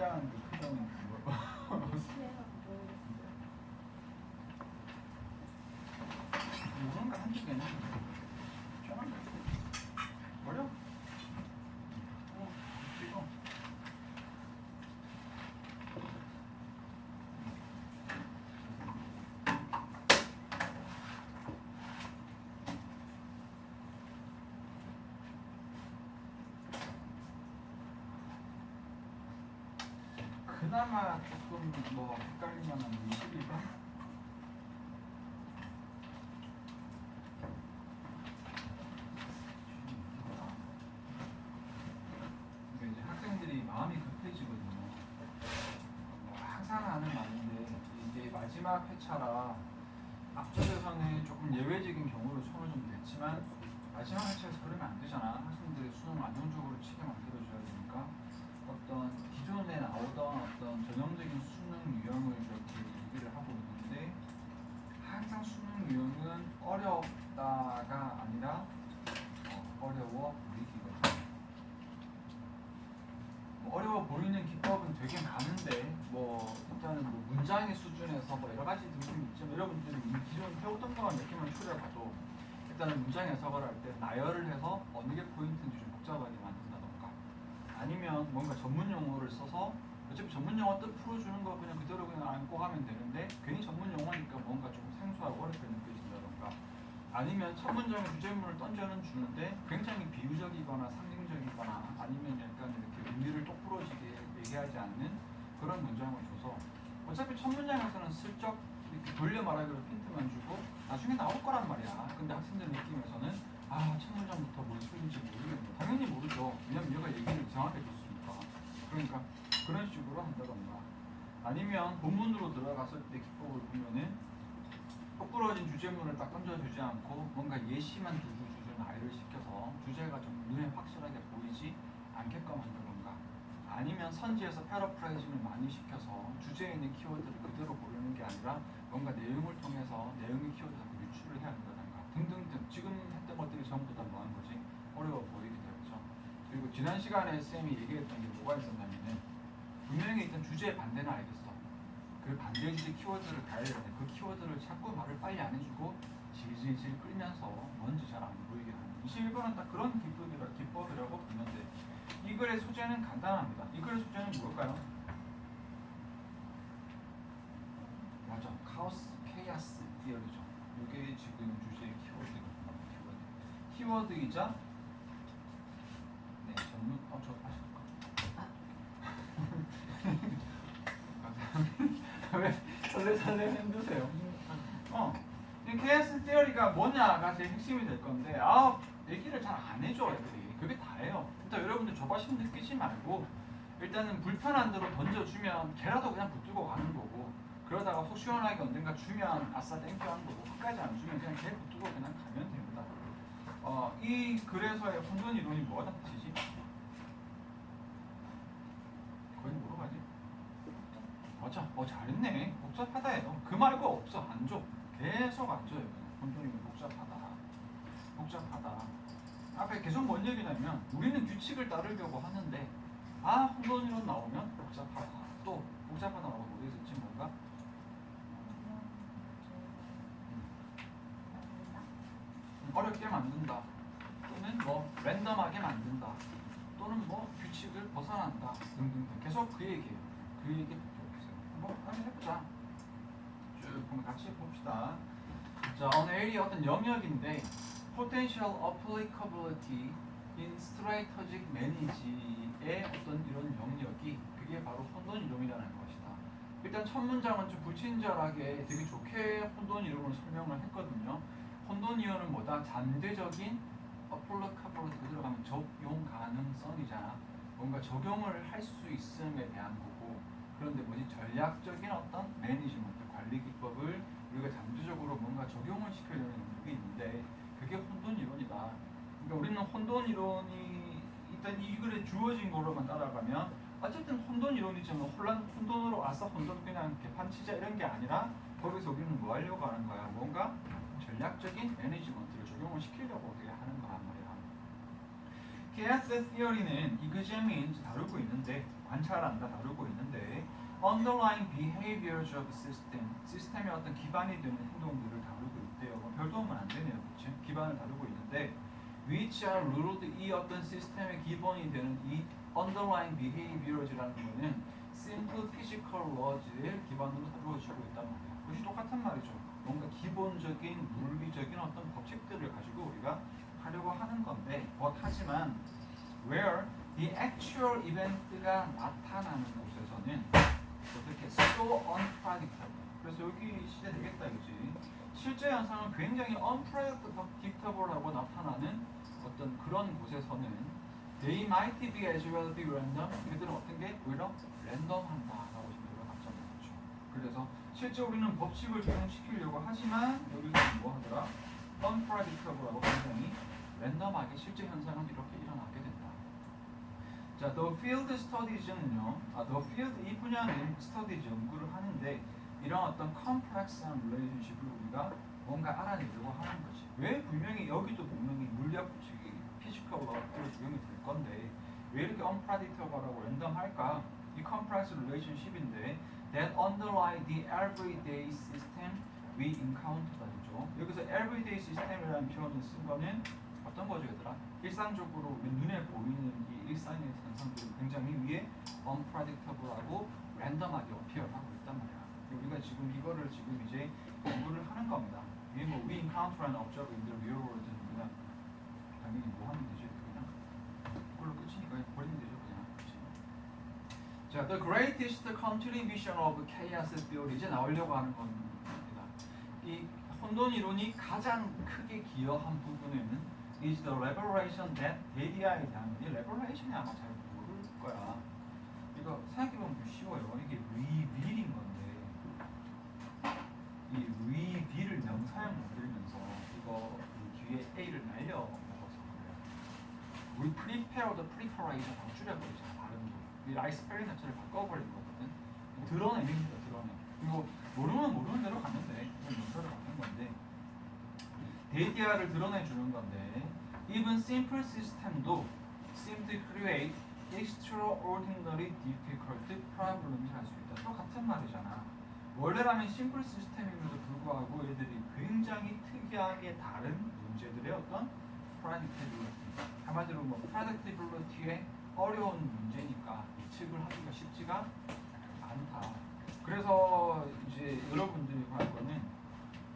시작하는 그 표정은 뭐? 모르는 거 한두 개는 편한 거 버려? 이거 그나마 조금 뭐 헷갈릴 만한 21번? 이제 학생들이 마음이 급해지거든요. 뭐 항상 하는 말인데 이게 마지막 회차라 앞쪽에서는 조금 예외적인 경우로 손을 좀 냈지만 마지막 회차에서 그러면 안 되잖아. 학생들의 수능을 안정적으로 치게 만들어줘야 되니까 어떤 기존에 나오던 어떤 전형적인 수능 유형을 이렇게 얘기를 하고 있는데 항상 수능 유형은 어렵다가 아니라 어려워 보이기거든요. 어려워 보이는 기법은 되게 많은데 뭐 일단은 뭐 문장의 수준에서 뭐 여러 가지 느낌이 있지만 여러분들이 기존 해오던 것만 몇 개만 추려봐도 일단은 문장 해석을 할 때 나열을 해서 어느 게 포인트인지 좀 복잡하게 만든다던가 아니면 뭔가 전문 용어를 써서 어차피 전문 용어 뜻 풀어주는 거 그냥 그대로 그냥 안고 가면 되는데 괜히 전문 용어니까 뭔가 좀 생소하고 어렵게 느껴진다던가 아니면 첫 문장에 주제문을 던져는 주는데 굉장히 비유적이거나 상징적이거나 아니면 약간 이렇게 의미를 똑부러지게 얘기하지 않는 그런 문장을 줘서 어차피 첫 문장에서는 슬쩍 이렇게 돌려 말하기로 핀트만 주고 나중에 나올 거란 말이야. 근데 학생들 느낌에서는 첫 문장부터 뭔 소리인지 모르겠네. 당연히 모르죠. 왜냐면 얘가 얘기를 이상하게 줬으니까. 그러니까 그런 식으로 한다던가 아니면 본문으로 들어갔을 때 기법을 보면은 똑부러진 주제문을 딱 던져주지 않고 뭔가 예시만 두주주주 나열을 시켜서 주제가 좀 눈에 확실하게 보이지 않게끔 한다던가 아니면 선지에서 패러프라이징을 많이 시켜서 주제에 있는 키워드를 그대로 고르는 게 아니라 뭔가 내용을 통해서 내용의 키워드를 유출을 해야 한다던가 등등등 지금 했던 것들이 전부 다 뭐 하는 거지? 어려워 보이게 되었죠. 그리고 지난 시간에 쌤이 얘기했던 게 뭐가 있었냐면은 분명히 일단 주제의 반대는 알겠어. 그 반대 주제 키워드를 가야 되는데 그 키워드를 자꾸 말을 빨리 안 해주고 질질질 끌면서 뭔지 잘 안 보이게 하는 21번은 딱 그런 기법이라고 보면 돼. 이 글의 소재는 간단합니다. 이 글의 소재는 뭘까요? 맞아. 케이아스 디어리죠. 이게 지금 주제의 키워드거든요. 키워드이자 네, 전문 저 감사합니다. 왜 설레설레 힘드세요? 이 케이아스 디어리가 뭐냐가 제일 핵심이 될 건데 얘기를 잘 안 해줘 애들이. 그게 다예요. 일단 여러분들 조바심 느끼지 말고 일단은 불편한 대로 던져주면 걔라도 그냥 붙들고 가는 거고 그러다가 속 시원하게 언젠가 주면 아싸 땡큐 하는 거고 끝까지 안 주면 그냥 걔 붙들고 그냥 가면 됩니다. 이 글에서의 혼돈 이론이 뭐가 답지지? 거의 뭐로 가지? 맞아. 잘했네. 복잡하다예요. 그 말고 없어. 안 줘. 계속 안 줘요. 혼돈 이론 복잡하다. 앞에 계속 뭔 얘기냐면 우리는 규칙을 따르려고 하는데 혼돈 이론 나오면 복잡하다. 또 복잡하다고 뭐 있었지 뭔가? 어렵게 만든다. 또는 뭐 랜덤하게 만든다. 또는 뭐 규칙을 벗어난다. 등등등. 계속 그 얘기예요. 그 얘기 붙여주세요. 한번 해보자. 쭉 한번 같이 봅시다. 자, 오늘 A이 어떤 영역인데 Potential Applicability in Strategic Management의 어떤 이런 영역이 그게 바로 혼돈 이론이라는 것이다. 일단 첫 문장은 좀 불친절하게 되게 좋게 혼돈 이론을 설명을 했거든요. 혼돈 이론은 뭐다? 잠재적인 applicability 그대로 가면 적용 가능성이잖아. 뭔가 적용을 할 수 있음에 대한 거고 그런데 뭐지? 전략적인 어떤 매니지먼트 관리 기법을 우리가 잠재적으로 뭔가 적용을 시켜야 되는 영역이 있는데 그게 혼돈 이론이다. 그러니까 우리는 혼돈 이론이 일단 이 글에 주어진 거로만 따라가면 어쨌든 혼돈 이론이지만 혼돈으로 아싸 혼돈 그냥 개판치자 이런 게 아니라 거기서 우리는 뭐 하려고 하는 거야? 뭔가 전략적인 매니지먼트를 적용을 시키려고 우리가 하는 거란 말이야. chaos theory는 examine 다루고 있는데 관찰한다 다루고 있는데 underlying behaviors of system 시스템의 어떤 기반이 되는 행동들을 다루고 있대요. 별 도움은 안 되네요, 그렇죠? 기반을 다루고 있는데 which are ruled 이 어떤 시스템의 기본이 되는 이 underlying behaviors라는 거는 simple physical laws를 기반으로 다루어지고 있단 말이에요. 그것이 똑같은 말이죠. 뭔가 기본적인 물리적인 어떤 법칙들을 가지고 우리가 하려고 하는 건데 하지만 where the actual event가 나타나는 곳에서는 어떻게 so unpredictable. 그래서 여기 시대 되겠다 이거지. 실제 현상은 굉장히 unpredictable하고 나타나는 어떤 그런 곳에서는 they might be as well be random. 이들은 어떤 게 오히려 랜덤한다라고 지금 들어갔잖아요. 그렇죠? 그래서 실제 우리는 법칙을 적용시키려고 하지만 여기서 뭐 하더라? unpredictable하고 굉장히 랜덤하게 실제 현상은 이렇게 일어나게 된다. 자, the field studies는요. the field 이 분야는 studies 연구를 하는데 이런 어떤 complex한 relationship을 우리가 뭔가 알아내려고 하는 거지. 왜 분명히 여기도 분명히 물리학 법칙이 physical law로 적용이 될 건데 왜 이렇게 unpredictable하고 랜덤할까? 이 complex relationship인데 that underlie the everyday system we encounter죠. 여기서 everyday system이라는 표현을 쓴 거는 어떤 거죠, 얘들아? 일상적으로 눈에 보이는 이 일상의 현상들이 굉장히 위에 unpredictable하고 랜덤하게 어피어하고 있단 말이야. 우리가 지금 이거를 지금 이제 연구를 하는 겁니다. 이게 뭐 we encounter and observe in the real world는 그냥 당연히 뭐 하면 되죠, 그냥 그걸로 끝이니까 버리면 되죠, 그냥. 그치? 자, the greatest contribution of chaos theory 이제 나오려고 하는 겁니다. 이 혼돈 이론이 가장 크게 기여한 부분에는 is the revelation that 데디아에 대한 이 revelation이 아마 잘 모를 거야. 이거 생각해보면 좀 쉬워요. 이게 reveal인 건데 이 reveal을 명사형 만들면서 이거 뒤에 a를 날려 먹어서 그래요. we prepare the preparation 하고 줄여버리잖아 발음도. 이 라이스 페리 자체를 바꿔버린 거거든. 드러내는 거 드러내. 그리고 모르면 모르는 대로 가면 돼. 명사로 가는 건데 데이터를 드러내주는 건데 even simple system도 seem to create extraordinary difficult problems 할 수 있다. 또 같은 말이잖아. 원래라면 심플 시스템임에도 불구하고 얘들이 굉장히 특이하게 다른 문제들의 어떤 predictability 한마디로 뭐 predictability의 어려운 문제니까 예측을 하기가 쉽지가 않다. 그래서 이제 여러분들이 할 거는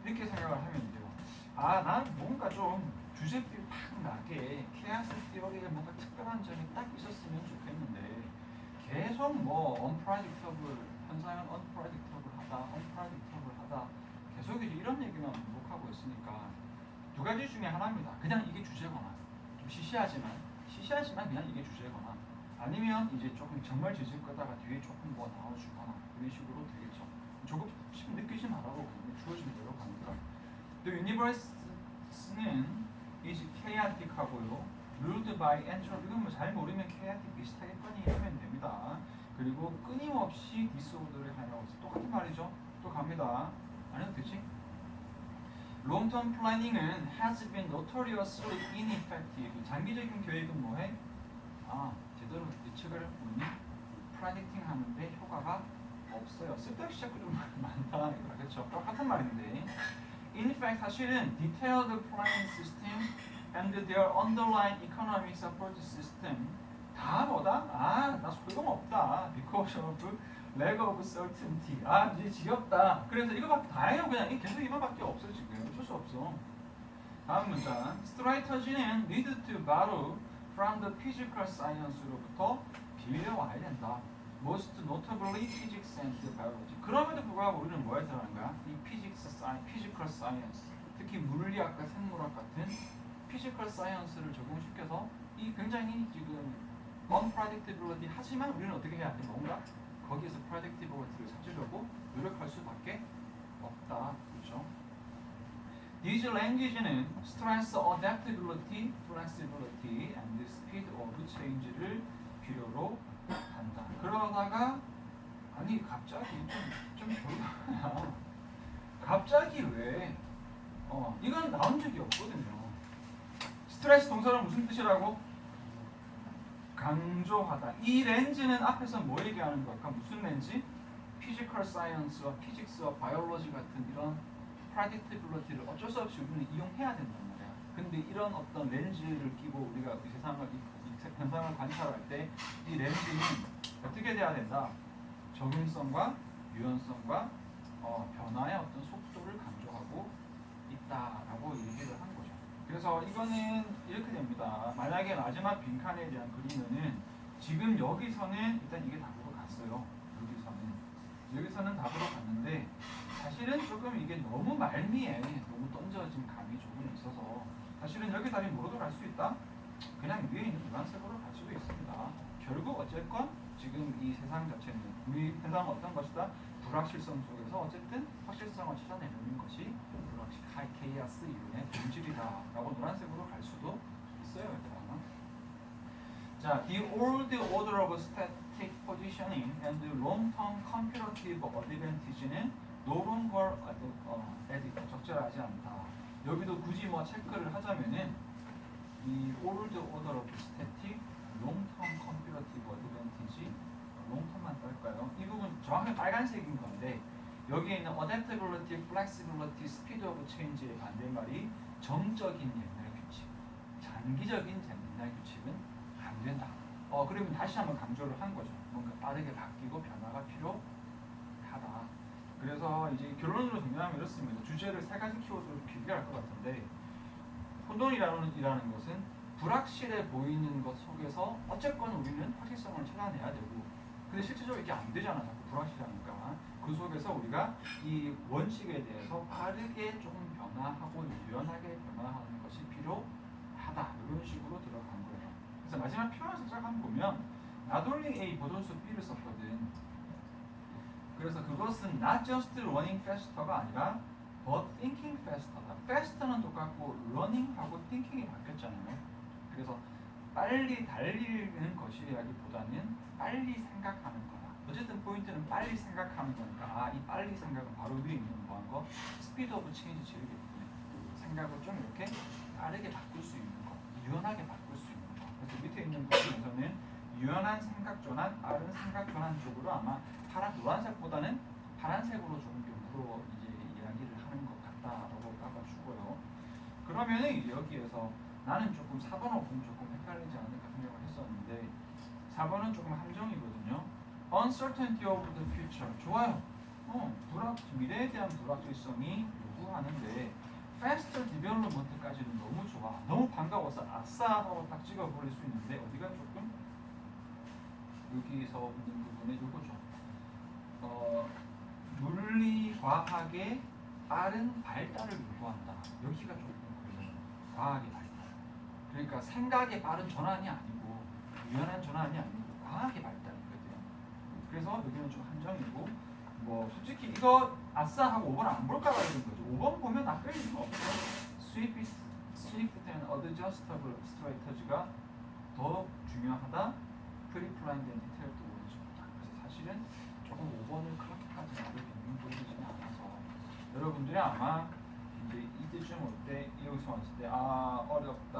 이렇게 생각을 하면 돼요. 아, 난 뭔가 좀 주제들이 팍 나게 chaos theory에 뭔가 특별한 점이 딱 있었으면 좋겠는데 계속 뭐 unpredictable 현상은 unpredictable 하다 계속 이제 이런 얘기만 반복하고 있으니까 두 가지 중에 하나입니다. 그냥 이게 주제거나 좀 시시하지만 그냥 이게 주제거나 아니면 이제 조금 정말 지질 거다가 뒤에 조금 뭐 나와주거나 이런 식으로 되겠죠. 조금씩 느끼지 말라고 주어진 대로 가니까. The universe는 is chaotic하고요. ruled by entropy. 이건 뭐 잘 모르면 chaotic 비슷하겠거니 하면 됩니다. 그리고 끊임없이 disorder를 하려고 해서 똑같은 말이죠. 또 갑니다. 안 해도 되지? Long-term planning은 has been notoriously ineffective. 장기적인 계획은 뭐해? 제대로 예측을 predicting 하는데 효과가 없어요. 쓸데없이 자꾸 좀 많다. 그렇죠? 똑같은 말인데. In fact, 사실은 detailed planning system and their underlying economic support system 다 뭐다? 나 소용없다. Because of lack of certainty. 이제 지겹다. 그래서 이거밖에 다 해요. 그냥 계속 이거밖에 없어 지금. 어쩔 수 없어. 다음 문장. Strategy는 need to borrow from the physical science로부터 빌려와야 된다. Most notably physics and biology. 그럼에도 불구하고 우리는 뭐에 들어가는 거야? 이 physical science, 특히 물리학과 생물학 같은 physical science를 적용시켜서 이 굉장히 지금 unpredictability 하지만 우리는 어떻게 해야 돼? 뭔가 거기에서 predictability를 찾으려고 노력할 수밖에 없다. 그렇죠? These language는 stress adaptability, flexibility, and speed of change를 필요로 한다. 그러다가 갑자기 좀 별로야. 갑자기 왜? 이건 나온 적이 없거든요. 스트레스 동사는 무슨 뜻이라고? 강조하다. 이 렌즈는 앞에서 뭐 얘기하는 걸까? 무슨 렌즈? 피지컬 사이언스와 피직스와 바이올로지 같은 이런 프레딕티빌리티를 어쩔 수 없이 우리는 이용해야 된단 말이야. 근데 이런 어떤 렌즈를 끼고 우리가 이 세상을 이 현상을 관찰할 때 이 렌즈는 어떻게 돼야 된다? 적응성과 유연성과 변화의 어떤 속도를 강조하고 있다라고 얘기를 한 거죠. 그래서 이거는 이렇게 됩니다. 만약에 마지막 빈칸에 대한 그림은 지금 여기서는 일단 이게 답으로 갔어요. 여기서는 답으로 갔는데 사실은 조금 이게 너무 말미에 너무 던져진 감이 조금 있어서 사실은 여기 답이 뭐로도 갈 수 있다? 그냥 위에 있는 노란색으로 갈 수도 있습니다. 결국 어쨌건 지금 이 세상 자체는 우리 세상은 어떤 것이다? 불확실성 속에서 어쨌든 확실성을 찾아내는 것이 케이아스 이론의 본질이다라고 노란색으로 갈 수도 있어요. 일단. 자, the old order of static positioning and the long-term comparative advantage는 no longer 적절하지 않다. 여기도 굳이 뭐 체크를 하자면은 이 old order of static, long-term comparative advantage, long-term만 딸까요? 이 부분 정확히 빨간색인 건데 여기에 있는 adaptability, flexibility, speed of change의 반대말이 정적인 옛날 규칙, 장기적인 옛날 규칙은 안 된다. 그러면 다시 한번 강조를 한 거죠. 뭔가 빠르게 바뀌고 변화가 필요하다. 그래서 이제 결론으로 정리하면 이렇습니다. 주제를 세 가지 키워드로 비교할 것 같은데 혼돈이라는 것은 불확실해 보이는 것 속에서 어쨌건 우리는 확실성을 찾아내야 되고 근데 실질적으로 이게 안 되잖아. 자꾸 불확실하니까. 그 속에서 우리가 이 원칙에 대해서 빠르게 조금 변화하고 유연하게 변화하는 것이 필요하다. 이런 식으로 들어간 거예요. 그래서 마지막 표현을 살짝 한번 보면 not only A 보존수 B를 썼거든. 그래서 그것은 not just running faster가 아니라 but thinking faster다. faster는 똑같고 running하고 thinking이 바뀌었잖아요. 그래서 빨리 달리는 것이라기보다는 빨리 생각하는 거다. 어쨌든 포인트는 빨리 생각하는 거니까 이 빨리 생각은 바로 위에 있는 거 스피드 오브 체인지 제일겠군요. 생각을 좀 이렇게 빠르게 바꿀 수 있는 거, 유연하게 바꿀 수 있는 거. 그래서 밑에 있는 부분에서는 유연한 생각 전환, 빠른 생각 전환 쪽으로 아마 노란색보다는 파란색으로 조금 일부러 이제 이야기를 하는 것 같다라고 깎아주고요. 그러면은 여기에서 나는 조금 4번, 5번 조금 헷갈리지 않을까 생각을 했었는데 4번은 조금 함정이거든요. Uncertainty of the future. 좋아요. 미래에 대한 불확실성이 요구하는데 Faster Development까지는 너무 좋아. 너무 반가워서 아싸 하고 딱 찍어버릴 수 있는데 어디가 조금 여기서 있는 부분에 요거죠. 물리과학의 빠른 발달을 요구한다. 여기가 조금 걸려요. 과학의 발달. 그러니까 생각의 빠른 전환이 아니고 유연한 전환이 아니고 과학의 발달이거든요. 그래서 여기는 좀 함정이고 뭐 솔직히 이거 아싸 하고 5번 안 볼까 봐 이런 거죠. 5번 보면 아까 있는 거 없어요. Swift and adjustable strategy가 더 중요하다. Pre-planned and detailed knowledge보다. 그래서 사실은 조금 5번을 그렇게까지 나를 빙빙 돌리지는 않아서 여러분들이 아마 이제 이때쯤 올 때 여기서 왔을 때 어렵다,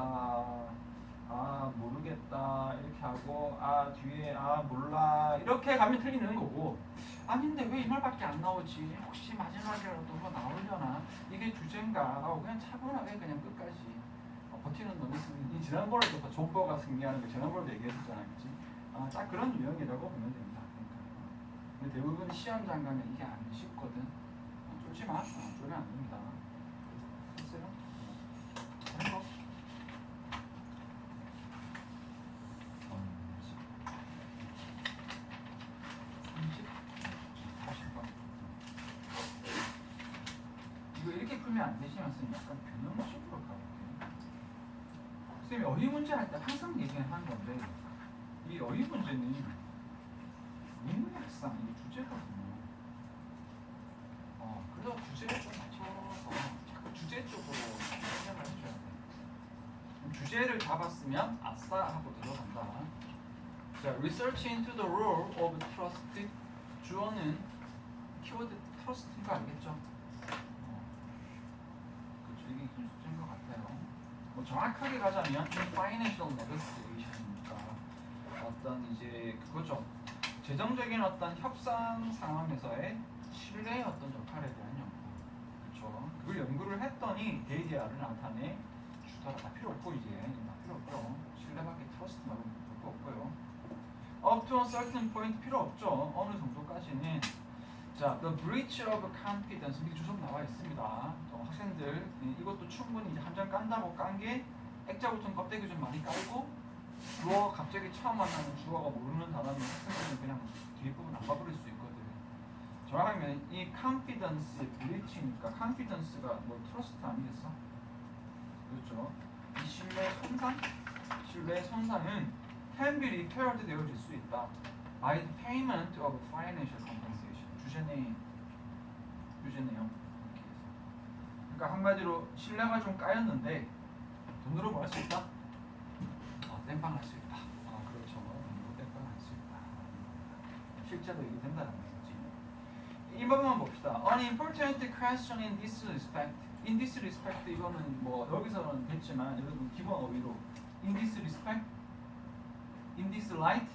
모르겠다 이렇게 하고 뒤에 몰라 이렇게 가면 틀리는 거고 아닌데 왜 이 말밖에 안 나오지? 혹시 마지막이라도 뭐 나오려나? 이게 주제인가? 하고 그냥 차분하게 그냥 끝까지 버티는 놈이 승리. 지난번에도 존버가 승리하는 거 지난번에도 얘기했었잖아요, 그렇지? 딱 그런 유형이라고 보면 됩니다. 그러니까. 근데 대부분 시험 장가면 이게 안 쉽거든. 쫄지 마. 쫄면 안 됩니다. 됐어요? 다른 거? 이거 이렇게 풀면 안 되지만 선생님 약간 변형식으로 가볼게요. 선생님이 어휘 문제 할 때 항상 얘기하는 건데 이 어휘 문제는 문맥상 이 주제거든요. 그래서 주제를 좀 맞춰서 자꾸 주제 쪽으로 생각을 해줘야 돼. 주제를 잡았으면 아싸 하고 들어간다. 자, research into the role of trust. 주어는 키워드 trust인 거 알겠죠? 이게 긴 숙제인 것 같아요. 뭐 정확하게 가자면 financial negotiation이니까 어떤 이제 그거죠. 재정적인 어떤 협상 상황에서의 신뢰의 어떤 역할에 대한 연구. 그렇죠. 그걸 연구를 했더니 데이디아를 나타내 주더라. 다 필요 없고 이제 다 필요 없죠. 신뢰밖에 트러스트 말고 별거 없고요. Up to a certain point 필요 없죠. 어느 정도까지는. 자, the breach of confidence 밑에 주석 나와 있습니다. 학생들 이것도 충분히 이제 한 장 깐다고 깐 게 액자부터는 껍데기 좀 많이 깔고 주어 갑자기 처음 만나는 주어가 모르는 단어는 학생들은 그냥 뒷부분 안 봐버릴 수 있거든. 정확하면 이 confidence breach니까 confidence가 뭐 trust 아니겠어? 그렇죠. 이 신뢰의 손상은 can be repaired 되어질 수 있다. by the payment of financial compensation. 주제네요. 그러니까 한마디로 신뢰가 좀 까였는데 돈으로 뭐 할 수 있다? 땜빵 할 수 있다. 그렇죠. 돈으로 땜빵 할 수 있다. 실제로 이게 된다는 거지. 이 부분만 봅시다. An important question in this respect. In this respect 이거는 뭐 여기서는 됐지만 여러분 기본 어휘로 in this respect, in this light.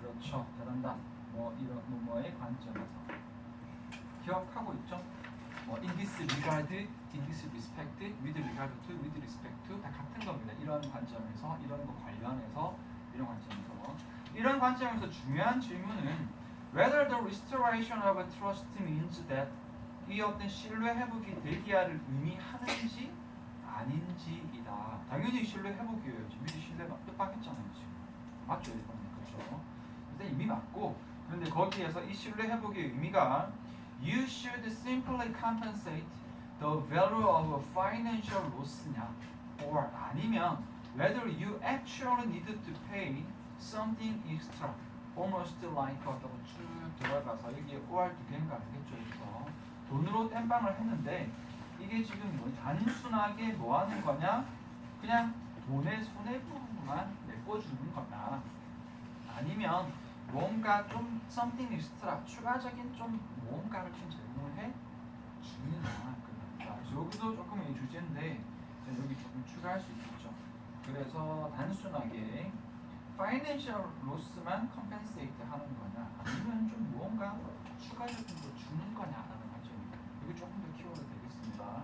그렇죠. 잘한다. 뭐 이런 뭐의 관점에서 기억하고 있죠? in this regard, in this respect, with regard to, with respect to 다 같은 겁니다. 이런 관점에서, 이런 거 관련해서, 이런 관점에서. 이런 관점에서 중요한 질문은 whether the restoration of trust means that 이 어떤 신뢰 회복이 되기야를 의미하는지 아닌지이다. 당연히 신뢰 회복이에요. 지금 미리 신뢰 뜻밖했잖아요. 지금 맞죠, 이거는. 그렇죠. 근데 이미 맞고, 그런데 거기에서 이 신뢰 회복의 의미가 You should simply compensate the value of financial loss냐, or 아니면 whether you actually need to pay something extra, almost like 어떤 쭉 들어가서 여기에 or 두 개인가 알겠죠? 그래서 돈으로 땜빵을 했는데 이게 지금 뭐 단순하게 뭐 하는 거냐? 그냥 돈의 손해부만 메꿔주는 거냐? 아니면 뭔가 좀 something extra 추가적인 좀 뭔가를 좀 제공을 해 주느냐. 그래서 여기도 조금 이 주제인데 여기 조금 추가할 수 있겠죠. 그래서 단순하게 financial loss만 compensate 하는 거냐 아니면 좀 뭔가 추가적인 거 주는 거냐라는 관점입니다. 여기 조금 더 키워도 되겠습니다.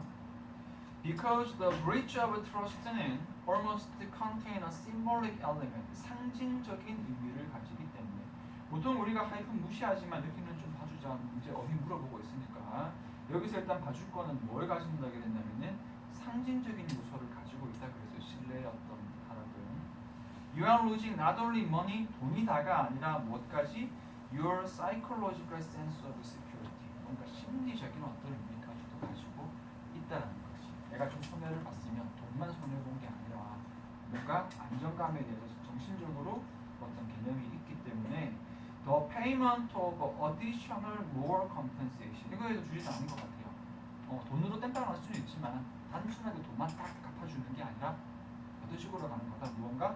Because the breach of trust는 almost contain a symbolic element, 상징적인 의미를 가지기 때문에 보통 우리가 하이픈 무시하지만 여기는 좀 봐주자. 이제 어휘 물어보고 있으니까 여기서 일단 봐줄 거는 뭘 가진다게 된다면은 상징적인 요소를 가지고 있다. 그래서 신뢰의 어떤 하나들. You are losing not only money, 돈이다가 아니라 무엇까지 your psychological sense of security, 뭔가 심리적인 어떤 의미까지도 가지고 있다는 거지. 내가 좀 손해를 봤으면 돈만 손해 본 게 아니라 뭔가 안정감에 대해서 정신적으로 어떤 개념이 있기 때문에 the payment of additional more compensation 이거에도 주의도 아닌 것 같아요. 돈으로 땜빵을 할 수는 있지만 단순하게 돈만 딱 갚아주는 게 아니라 어떤 식으로 가는 거다. 무언가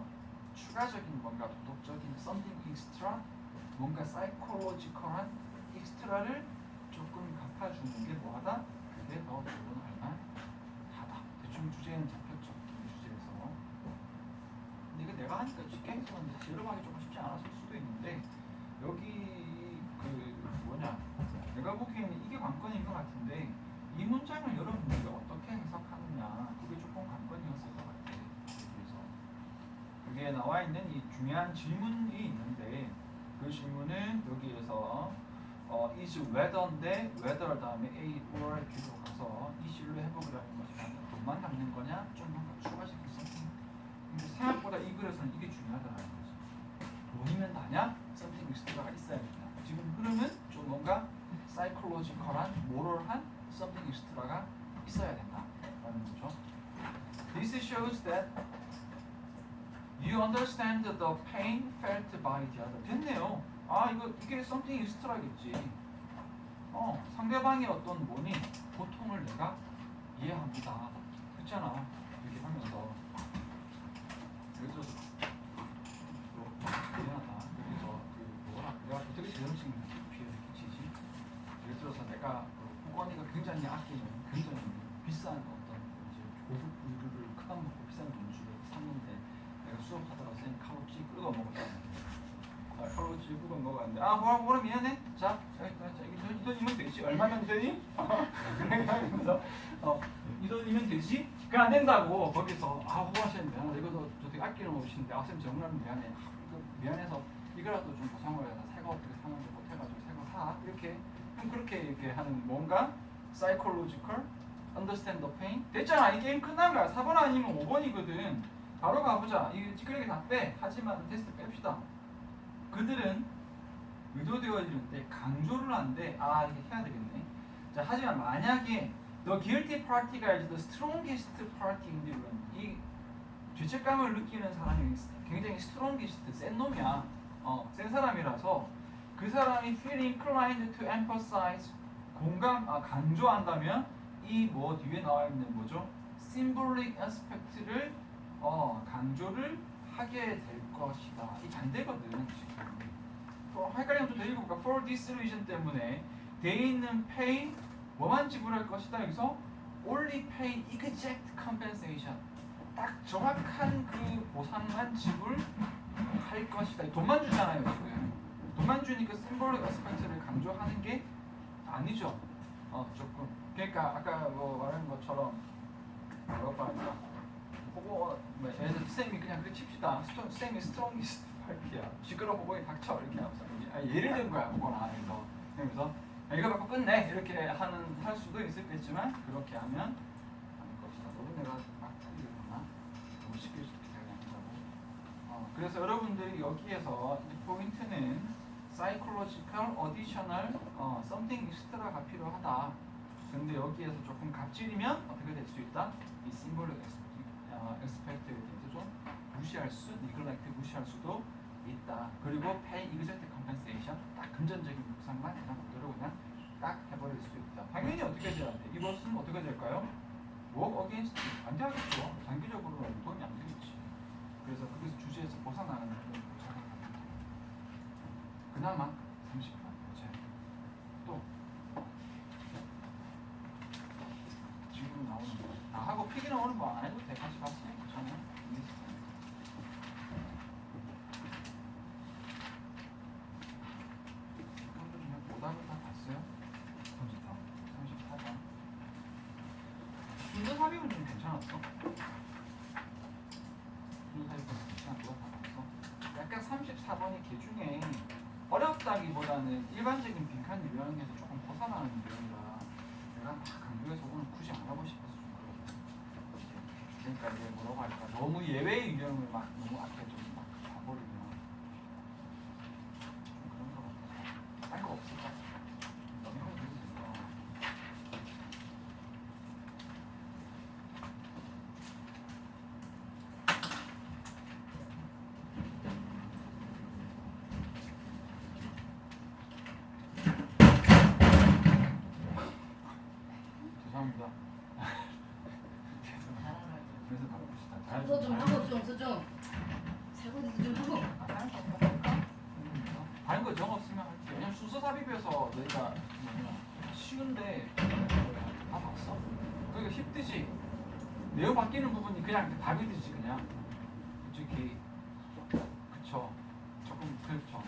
추가적인 뭔가 도덕적인 something extra, 뭔가 psychological한 extra를 조금 갚아주는 게 뭐하다? 그게 더 좋은 할만하다. 대충 주제는 잡혔죠. 이 주제에서. 근데 이거 내가 하니까 쉽게 했었는데 여러분 하기 조금 쉽지 않았을 수도 있는데 여기 내가 보기에는 이게 관건인 것 같은데 이 문장을 여러분들이 어떻게 해석하느냐 그게 조금 관건이었을 것 같아요. 그래서 여기에 나와 있는 이 중요한 질문이 있는데 그 질문은 여기에서 is whether인데 whether 다음에 a or b로 가서 이 신뢰 회복이라는 것이 돈만 갚는 거냐 좀 뭔가 추가적인 something. 근데 생각보다 이 글에서는 이게 중요하다는 거지. 돈이면 다냐? something extra가 있어야 된다. 지금 흐름은 좀 뭔가 psychological한, moral한 something extra가 있어야 된다라는 거죠. This shows that you understand the pain felt by the other. 됐네요. 이게 something extra겠지. 상대방의 어떤 뭐니 고통을 내가 이해합니다. 그렇잖아. 이렇게 하면서 예를 들어서 미안하다. 그래서 내가 어떻게 제정신을 피해를 끼치지? 예를 들어서 내가 호건이가 굉장히 아끼는 굉장히 비싼 어떤 이제 고급 의류를 커다먹고 비싼 돈주를 샀는데 내가 수업 거 먹었다. 프로치 그거 먹었는데 뭐라 미안해. 자, 이 돈이면 되지. 얼마면 되니? 그러면서 이 돈이면 되지? 그게 안 된다고 거기서 호가쌤 미안하다. 이것도 저 되게 아끼는 옷인데 쌤 정말 미안해. 이거 미안해서 이거라도 좀 보상을 해서 새거 어떻게 사는지 못해가지고 새거 사. 이렇게 그렇게 하는 뭔가 psychological understand the pain 됐잖아. 이 게임 끝난 거야. 4번 아니면 5번이거든. 바로 가보자. 이거 찌끄레기 다 빼. 하지만 테스트 뺍시다. 그들은 의도되어 이런데 강조를 하는데 이게 해야 되겠네. 자, 하지만 만약에 the guilty party가 is the strongest party in the room, 이 죄책감을 느끼는 사람이 굉장히 strongest, 센 놈이야. 센 사람이라서 그 사람이 feel inclined to emphasize, 강조한다면 이 뭐 뒤에 나와 있는 뭐죠? symbolic aspect를 강조를 하게 될 것이다. 이 반대거든 지금. 헷갈리면 좀 더 읽어볼까? For this reason 때문에 they 있는 pay 뭐만 지불할 것이다. 여기서 only pay exact compensation. 딱 정확한 그 보상만 지불할 것이다. 돈만 주잖아요 지금. 돈만 주니까 symbolic aspect를 강조하는 게 아니죠. 조금. 그러니까 아까 뭐 말한 것처럼 뭐라고 할까? 얘는 쌤이 그냥 그래 칩시다. 쌤이 스트롱이스트 파이피야. 시끄러워 보이 닥쳐 이렇게 하면서 예를 든 거야 그거나. 그래서 이거 갖고 끝내 이렇게 할 수도 있겠지만 그렇게 하면 아닐 것이다. 너도 내가 막 틀리구나. 너무 쉽게 한다고. 그래서 여러분들이 여기에서 이 포인트는 psychological additional something extra가 필요하다. 근데 여기에서 조금 갑질이면 어떻게 될 수 있다? 이 symbolic expect에 대해서 좀 neglect 무시할 수도 있다. 그리고 pay exact compensation, 딱 금전적인 보상만 그냥 그대로 그냥 딱 해버릴 수 있다. 당연히 어떻게 돼야 돼? 이것은 어떻게 될까요? work against, 안 되겠죠. 장기적으로는 도움이 안 되겠지. 그래서 거기서 주제에서 벗어나는 그런 작업을 합니다. 그나마 30분. 또 지금 나오는 거. 하고 피기 나오는 거 안 해도 돼. 같이 봤어요. 괜찮아요. 오답을 다 봤어요? 34번. 순서 삽입은 좀 괜찮았어. 순서 삽입은 괜찮아. 누가 다 봤어? 약간 34번이 개 중에 어렵다기보다는 일반적인 빈칸 유형에서 조금 벗어나는 유형이라 내가 막 강조해서 오늘 굳이 안 하고 싶어서 좀 그러거든. 그러니까 이게 뭐라고 할까? 너무 예외의 유형을 막 너무 앞에 좀 막 가버리면 좀 그런 거 같아서 딴 거 없을까? 너무 하면 되니까. 죄송합니다. 그래서 바꿔봅시다. 수저 좀 하고 좀 설거지 좀 하고. 다른 거 정 없으면 할게. 왜냐면 순서 삽입해서 너희가 쉬운데 다 봤어. 그러니까 힘드지. 내용 바뀌는 부분이 그냥 답이듯이 그냥 솔직히 그쵸. 조금 그렇죠.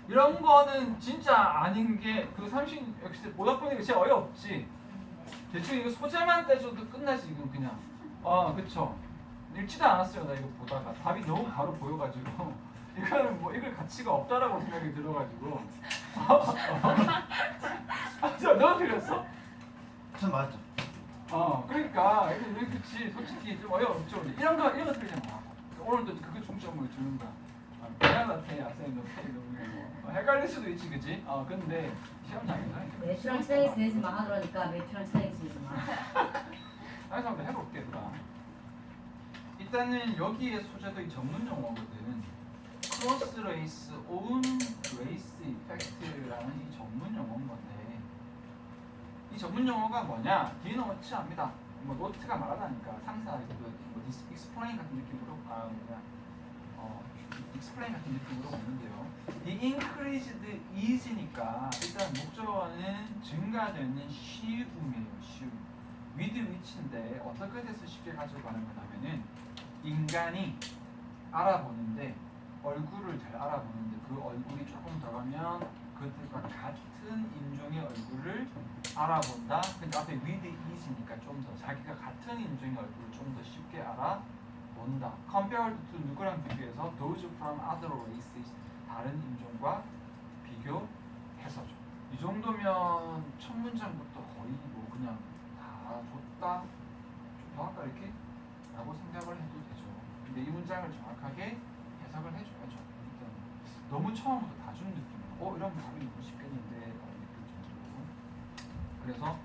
이런 거는 진짜 아닌 게 그 30 역시 보다 보니까 진짜 어이없지. 대충 이거 소재만 떼줘도 끝나지 이건 그냥. 그쵸. 읽지도 않았어요. 나 이거 보다가 답이 너무 바로 보여가지고 이거는 뭐 읽을 가치가 없다라고 생각이 들어가지고. 너 틀렸어? 전 맞죠. 그러니까 이거 왜 그치. 솔직히 좀 어이없죠. 이런 거 틀리잖아. 오늘도 그거 중점을 두는 거야. 미안하다 학생도 헷갈릴 수도 있지, 그치? 근데 시험장에서 매트랑 스테이스 내지 마 그러니까 매트랑 스테이스 내지 마. 다시 한번 해볼게. 일단은 여기에 소재도 이 전문 용어거든. 크로스 레이스 온 레이스 이펙트라는 이 전문 용어인 건데 이 전문 용어가 뭐냐? 뒤에 넣지 않습니다. 뭐 노트가 말하다니까 상사에서도 뭐 익스플레인 같은 느낌으로 익스플레인 같은 느낌으로 오는데요. 이 increased is니까 일단 목적어는 증가되는 쉬움이에요. 쉬움. with which인데 어떻게 돼서 쉽게 가져가는 거냐면은 인간이 알아보는데 얼굴을 잘 알아보는데 그 얼굴이 조금 더 가면 그들과 같은 인종의 얼굴을 알아본다. 근데 앞에 with is니까 좀 더 자기가 같은 인종의 얼굴을 좀 더 쉽게 알아본다. compared to 누구랑 비교해서 those from other races 다른 인종과 비교해서죠. 이 정도면 첫 문장부터 거의 뭐 그냥 다 좋다, 좀 더 할까 이렇게 라고 생각을 해도 되죠. 근데 이 문장을 정확하게 해석을 해줘야죠. 일단 너무 처음부터 다 주는 느낌이에요. 이런 답이 너무 쉽겠는데 라는 느낌 정도로. 그래서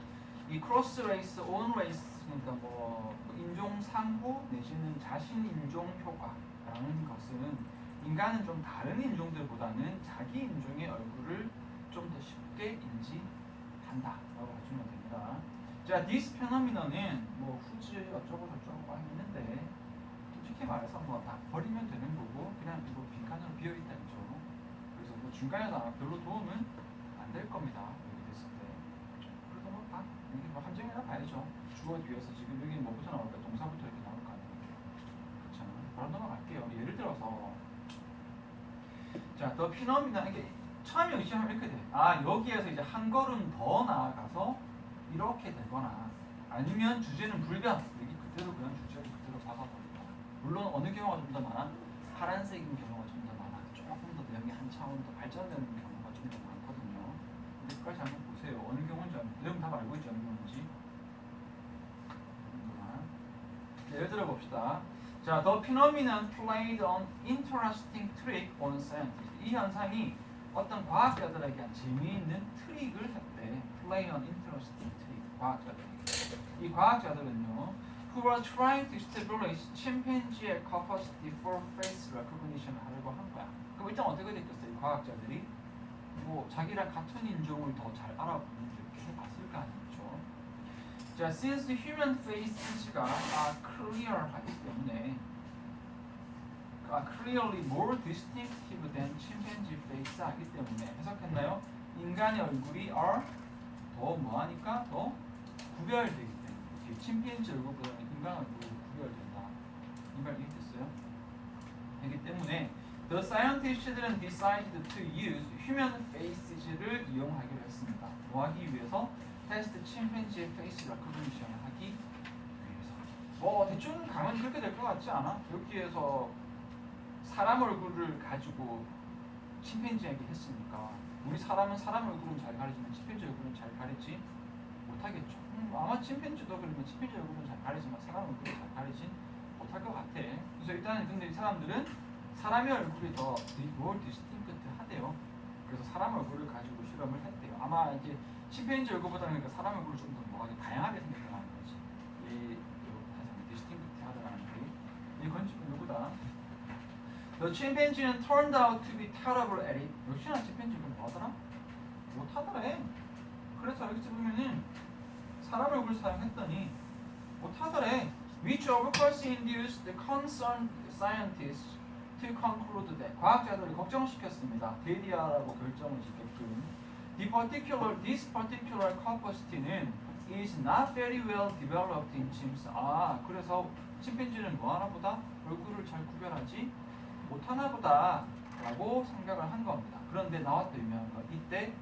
이 크로스 레이스, 온 레이스 그러니까 뭐 인종 상호 내지는 자신 인종 효과라는 것은 인간은 좀 다른 인종들보다는 자기 인종의 얼굴을 좀 더 쉽게 인지한다라고 봐주면 됩니다. 자, this phenomenon은 뭐 후지 어쩌고 저쩌고 했는데 솔직히 말해서 뭐 다 버리면 되는 거고 그냥 이거 빈칸으로 비어 있다 있죠. 그래서 뭐 중간에서 별로 도움은 안 될 겁니다. 여기 됐을 때. 그래서 뭐 다 이게 뭐 함정이나 봐야죠. 주어 뒤에서 지금 여기 뭐부터 나올까? 동사부터 이렇게 나올 거 아니에요. 그렇잖아. 바로 넘어갈게요. 예를 들어서 자, 더 피노미나 이게 처음에 의심하면 이렇게 돼. 여기에서 이제 한 걸음 더 나아가서 이렇게 되거나 아니면 주제는 불변. 여기 그대로 그냥 주제를 그대로 박아버리거나. 물론 어느 경우가 좀 더 많아? 파란색인 경우가 좀 더 많아. 조금 더 내용이 한 차원 더 발전되는 경우가 좀 더 많거든요. 근데 끝까지 한번 보세요. 어느 경우인지 내용 다 알고 있죠? 어느 경우인지. 예를 들어 봅시다. 자, the phenomenon played an interesting trick on scientists. 이 현상이 어떤 과학자들에게 한 재미있는 트릭을 했대. Play an interesting trick. 과학자들에게. 이 과학자들은요, who were trying to establish chimpanzee의 capacity for face recognition을 하려고 한 거야. 그럼 일단 어떻게 됐겠어요? 이 과학자들이 뭐 자기랑 같은 인종을 더 잘 알아보는 이렇게 해봤을 거 아니죠. 자, since human faces가 clear하기 때문에 clearly more distinctive than chimpanzee face 하기 때문에 해석했나요? 인간의 얼굴이 are 더 뭐하니까 더 구별되기 때문에 침팬지 얼굴보다는 인간 얼굴이 구별된다. 이 말 이해됐어요? 되기 때문에 the scientists들은 decided to use human faces를 이용하기로 했습니다. 뭐 하기 위해서? 테스트 침팬지의 페이스 레코그니션을 하기 위해서. 뭐 대충 가면 그렇게 될 것 같지 않아? 여기에서 사람 얼굴을 가지고 침팬지에게 했으니까 우리 사람은 사람 얼굴은 잘 가리지만 침팬지 얼굴은 잘 가리지 못하겠죠. 아마 침팬지도 그러면 침팬지 얼굴은 잘 가리지만 사람 얼굴은 잘 가리진 못할 것 같아. 그래서 일단 근데 이 사람들은 사람의 얼굴이 더 more distinct하대요. 그래서 사람 얼굴을 가지고 실험을 했대요. 아마 이제 침팬지 얼굴보다는 그러니까 사람 얼굴을 좀 더 뭐가 다양하게 생겼다는 거지. 이 디스팅크트하다라는 게. 이 건축은 누구다? The chimpanzee는 turned out to be terrible at it. 역시나 침팬지가 뭐하더라? 못하더래. 그래서 여기 보면은 사람 얼굴 사용했더니 못하더래. Which of course induced the concerned scientists to conclude that 과학자들을 걱정시켰습니다. 데디아라고 결정을 짓게끔 this particular capacity는 is not very well developed in chimps. 그래서 침팬지는 뭐하나 보다? 얼굴을 잘 구별하지 못하나 보다 라고 생각을 한 겁니다. 그런데 나왔다 유명한 거 이때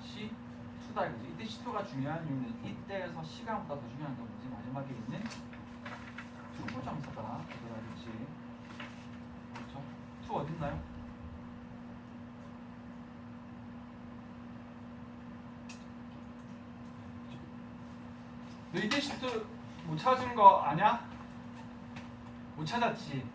시투다 이거지. 이때 시투가 중요한 이유는 이때에서 시간보다 더 중요한 건 뭐지? 마지막에 있는 투부정사다 그거라겠지. 그렇죠? 투 어딨나요? 너 이때 시투 못 찾은 거 아냐? 못 찾았지.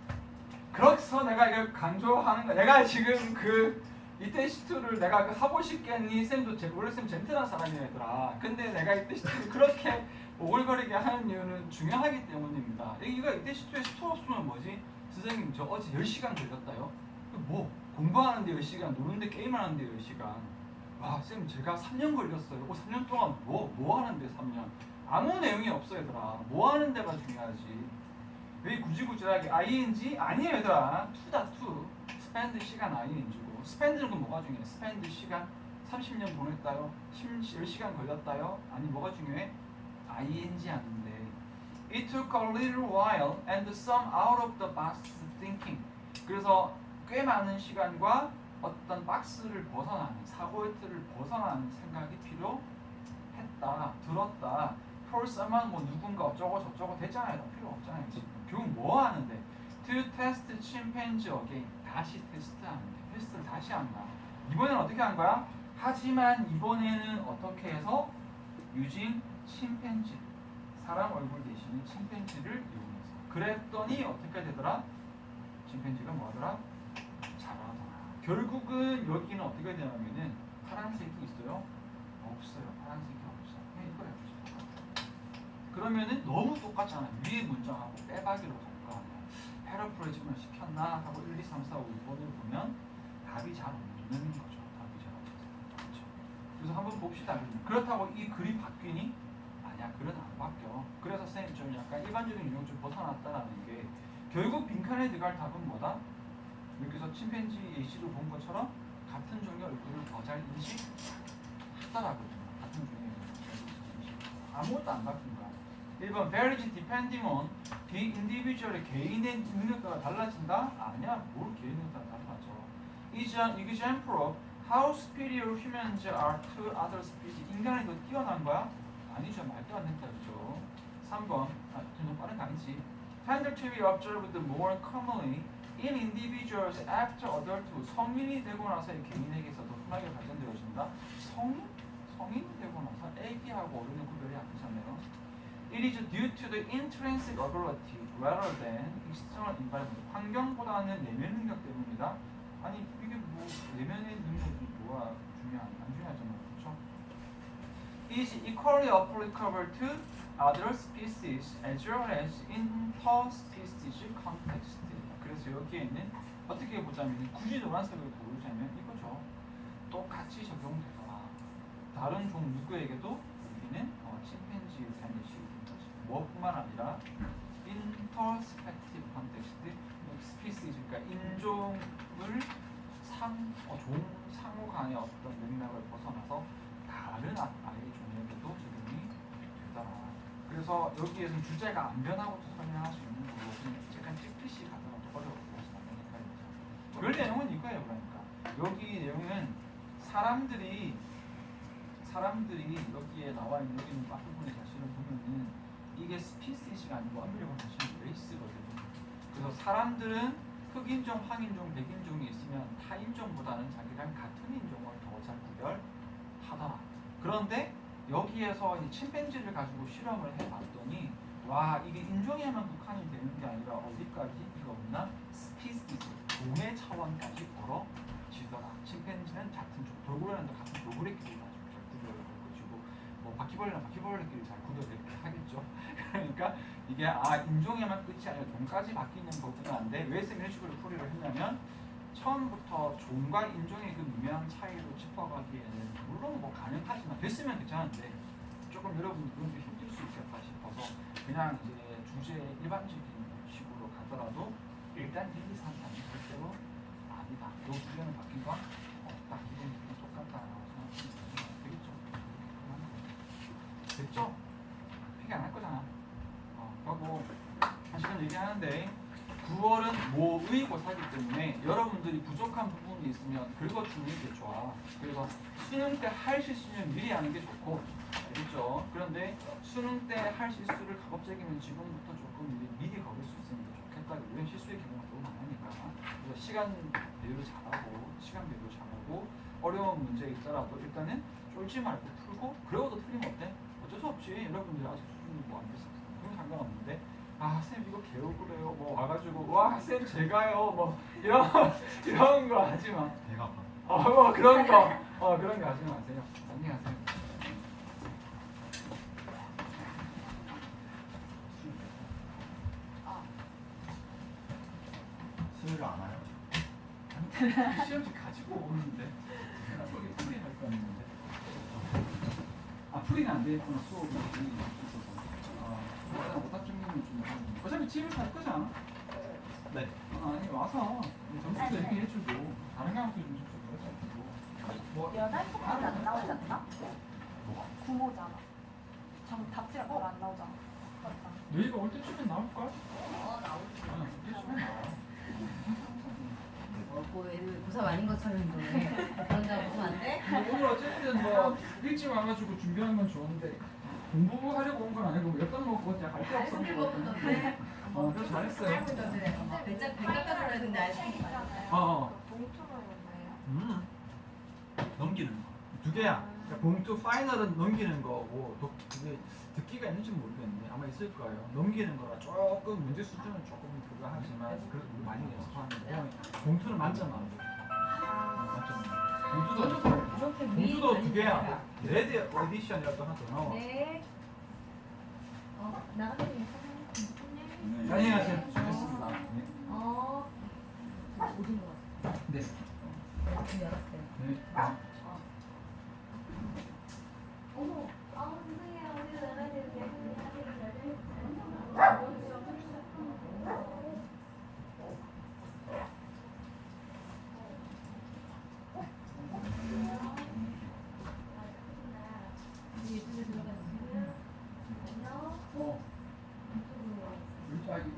그래서 내가 이걸 강조하는 거야. 내가 지금 그 이때 시투를 내가 그 하고 싶겠니? 쌤도 원래 쌤 젠틀한 사람이더라. 근데 내가 이때 시투를 그렇게 오글거리게 하는 이유는 중요하기 때문입니다. 이거 이때 시투에 시투 없으면 뭐지? 선생님 저 어제 10시간 걸렸다요? 뭐 공부하는데 10시간, 노는데 게임하는데 10시간. 와 쌤 제가 3년 걸렸어요. 3년 동안 뭐 하는데 3년? 아무 내용이 없어 얘들아. 뭐 하는 데가 중요하지. 왜 구질구질하게 ing? 아니에요 얘들아. to다 to. spend 시간 ing고. spend는 건 뭐가 중요해? spend 시간 30년 보냈다요? 10시간 걸렸다요? 아니 뭐가 중요해? ing 하는데 It took a little while and some out of the box thinking. 그래서 꽤 많은 시간과 어떤 박스를 벗어나는 사고의 틀을 벗어나는 생각이 필요했다, 들었다. For someone 뭐 누군가 어쩌고 저쩌고 됐잖아요. 필요 없잖아요. 결국 뭐 하는데? To test chimpanzee again. 다시 테스트하는데. 테스트를 다시 한다. 이번에는 어떻게 한 거야? 하지만 이번에는 어떻게 해서? using chimpanzee. 사람 얼굴 대신에 침팬지를 이용해서. 그랬더니 어떻게 되더라? 침팬지가 뭐하더라? 자라더라. 결국은 여기는 어떻게 되냐면은 파란색이 있어요? 없어요. 파란색이 없어. 그냥 이거야. 그러면은 너무 똑같잖아. 위에 문장하고 빼박이로 갈 거 아니야. 패러프레이징을 시켰나 하고 1, 2, 3, 4, 5, 6번을 보면 답이 잘 없는 거죠. 답이 잘 없어서. 그렇죠. 그래서 한번 봅시다. 그렇다고 이 글이 바뀌니? 아니야. 글은 안 바뀌어. 그래서 쌤 좀 약간 일반적인 유형 좀 벗어났다라는 게 결국 빈칸에 들어갈 답은 뭐다? 여기서 침팬지 A씨로 본 것처럼 같은 종의 얼굴을 더 잘 인식하더라고요. 같은 종의 아무것도 안 바뀐 거야. 1번 varies depending on the individual의 개인의 능력에 따라 달라진다? 아니야. 뭘 개인 능력에 따라 달라져. is an example of how superior humans are to other species. 인간이 더 뛰어난 거야? 아니죠. 말도 안 된다. 그죠? 3번 좀 빠른 거 아니지. tend to be observed more commonly in individuals after adulthood. 성인이 되고 나서의 개인에게서 더 흔하게 발전되어진다. 성인이 되고 나서 애기하고 어른의 구별이 안 되잖아요. It is due to the intrinsic ability rather than external environment. 환경보다는 내면 능력 때문이다. 아니 이게 뭐 내면의 능력이 뭐가 안 중요하잖아요. 그렇죠? Is equally applicable to other species as well as interspecies context. 그래서 여기에는 어떻게 보자면 굳이 노란색을 고르자면 이거죠. 똑같이 적용되더라. 다른 종 누구에게도 여기는 침팬지 유탄일시 무엇뿐만 아니라 인터스펙티브 컨텍스트, 스피시즈, 그러니까 인종을 상호 간의 어떤 맥락을 벗어나서 다른 아이의 종에게도 적용이 되더라. 그래서 여기에서는 주제가 안 변하고 설명할 수 있는 거고 그냥 약간 찍듯이 가더라도 어려워서 나오니까 별 내용은 이거예요. 그러니까 여기 내용은 사람들이 여기에 나와 있는 여기는 앞부분에 사실은 보면은 이게 스피시스가 아니고 엄밀히 보면 사실은 레이스거든요. 그래서 사람들은 흑인종, 황인종, 백인종이 있으면 타인종보다는 자기랑 같은 인종을 더 잘 구별하더라. 그런데 여기에서 이 침팬지를 가지고 실험을 해봤더니 와 이게 인종에만 국한이 되는 게 아니라 어디까지 이거 없나? 스피시스, 종의 차원까지 벌어지더라. 침팬지는 같은 종, 돌고래는 같은 돌고래끼리 가지고 잘 구별을 해가지고 뭐 바퀴벌레는 바퀴벌레끼리 잘 구별을 하겠죠. 그러니까 이게 인종에만 끝이 아니라 종까지 바뀌는 거구나 한데 왜 쌤이 이런 식으로 풀이를 했냐면 처음부터 종과 인종의 그 미묘한 차이를 짚어가기에는 물론 뭐 가능하지만 됐으면 괜찮은데 조금 여러분 그건 좀 힘들 수 있겠다 싶어서 그냥 이제 주제 일반적인 식으로 가더라도 일단 1, 2, 3, 4는 절대로 아니다. 요 주제는 바뀐 건 없다. 기본이 똑같다라고 생각하면 되겠죠. 됐죠? 피가 안 할 거잖아. 하고 사실은 얘기하는데 9월은 모의고사이기 때문에 여러분들이 부족한 부분이 있으면 긁어주는 게 좋아. 그래서 수능 때 할 실수는 미리 하는 게 좋고 알겠죠? 그런데 수능 때 할 실수를 가급적이면 지금부터 조금 미리 거둘 수 있으면 좋겠다. 이런 실수의 경우가 너무 많으니까 그래서 시간별로 잘하고 어려운 문제 있더라도 일단은 쫄지 말고 풀고 그러고도 틀리면 어때? 어쩔 수 없지. 여러분들이 아직 수준이 뭐 안 됐어. 그건 상관없는데 쌤 이거 개억울해요 뭐 와가지고 와 쌤 제가요 뭐 이런 거 하지 마. 배가 아파. 뭐 그런 거 하지 마세요. 안녕하세요. 수요일 안 와요? 시험지 가지고 오는데 거기 풀이 할 거 있는데 풀이는 안 되겠구나. 수업이 있어서 오답 정리는 좀 어차피 집에 갈 거잖아. 네. 아니 와서 점수도 얘기해주고 다른 과목도 좀 그렇게 해주고 여자 똑같이 안 나오지 않나? 뭐가? 구모잖아. 답지가 바로 안 나오잖아. 맞다. 너희가 올 때쯤에 나올걸? 나오지. 올 때쯤에 나와. 고3 아닌 것처럼 행동해. 그런다고 보면 안 돼? 오늘 어쨌든 뭐 일찍 와가지고 준비한 건 좋은데 공부하려고 온 건 아니고 몇 번 먹고 그냥 갈데 없어. 그래서 잘했어요. 배짝 깎아서 그래 근데 아직 봉투는 뭐예요? 넘기는 거. 두 개야. 그러니까 봉투 파이널은 넘기는 거고 그게 듣기가 있는지 모르겠는데 아마 있을 거예요. 넘기는 거라 조금 문제 수준은 조금 그거 하지만 그래도 우리 많이 연습하는데 그냥 봉투는 만점 안 돼. 만점. 봉투도 두 개야. 레드 에디션이라도 하나 더 나와. 네. 나가면 괜찮아요. 안녕히 가세요. 수고했습니다. 네. 오신 것 같아. 네. 문 열었어요. 네. 어머, 죄송해요. 어디 나가야 되는데.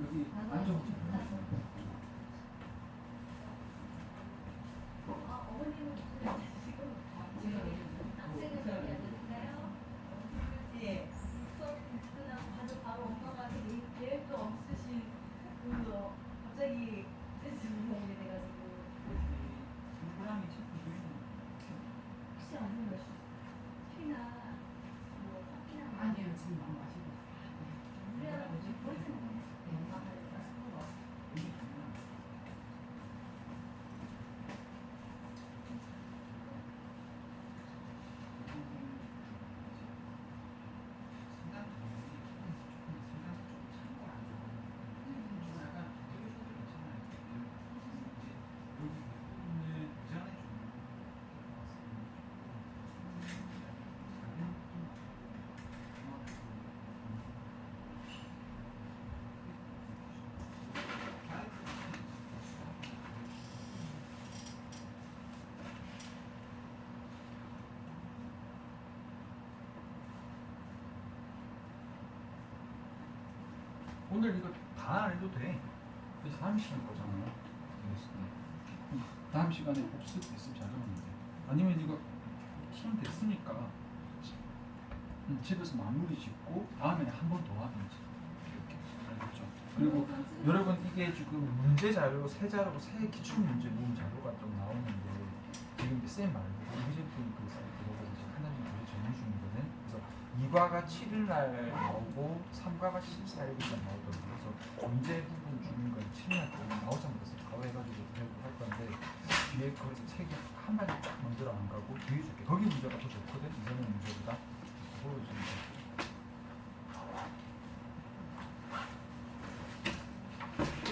여기 앉아보자. 아니요, 지금 안 마시고. 오늘 이거 다 안 해도 돼. 그래서 다음 시간 거잖아요. 다음 시간에 복습 있으면 잘하면 돼. 아니면 이거 시간 됐으니까 집에서 마무리 짓고 다음에 한 번 더 하든지 이렇게 알겠죠? 그리고 여러분 이게 지금 문제 자료 세 자료고 세 기출 문제 문 자료가 좀 나오는데 지금 쌤 말고 의제품 그 사이트 들어가서 지금 하나씩 문제 정리 중이거든. 그래서 2과가 7일 날 나오고 3과가 14일부터 나오거든요. 그래서 문제 부분 주는 건 7일 날 나오자마자 그거 해가지고 배우고 할 건데 뒤에 거기서 책이 한 마디 쫙 만들어 안 가고 뒤에 줄게. 거기 문제가 더 좋거든. 이전의 문제보다. 그걸로 주면 돼.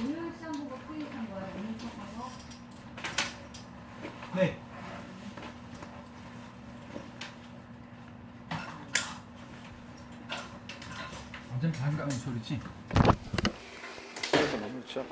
오늘 시험 보고 토익한 거야. 오늘 수업한 거? 네. 완전 반가운 소리지? 그래서 너무 좋죠.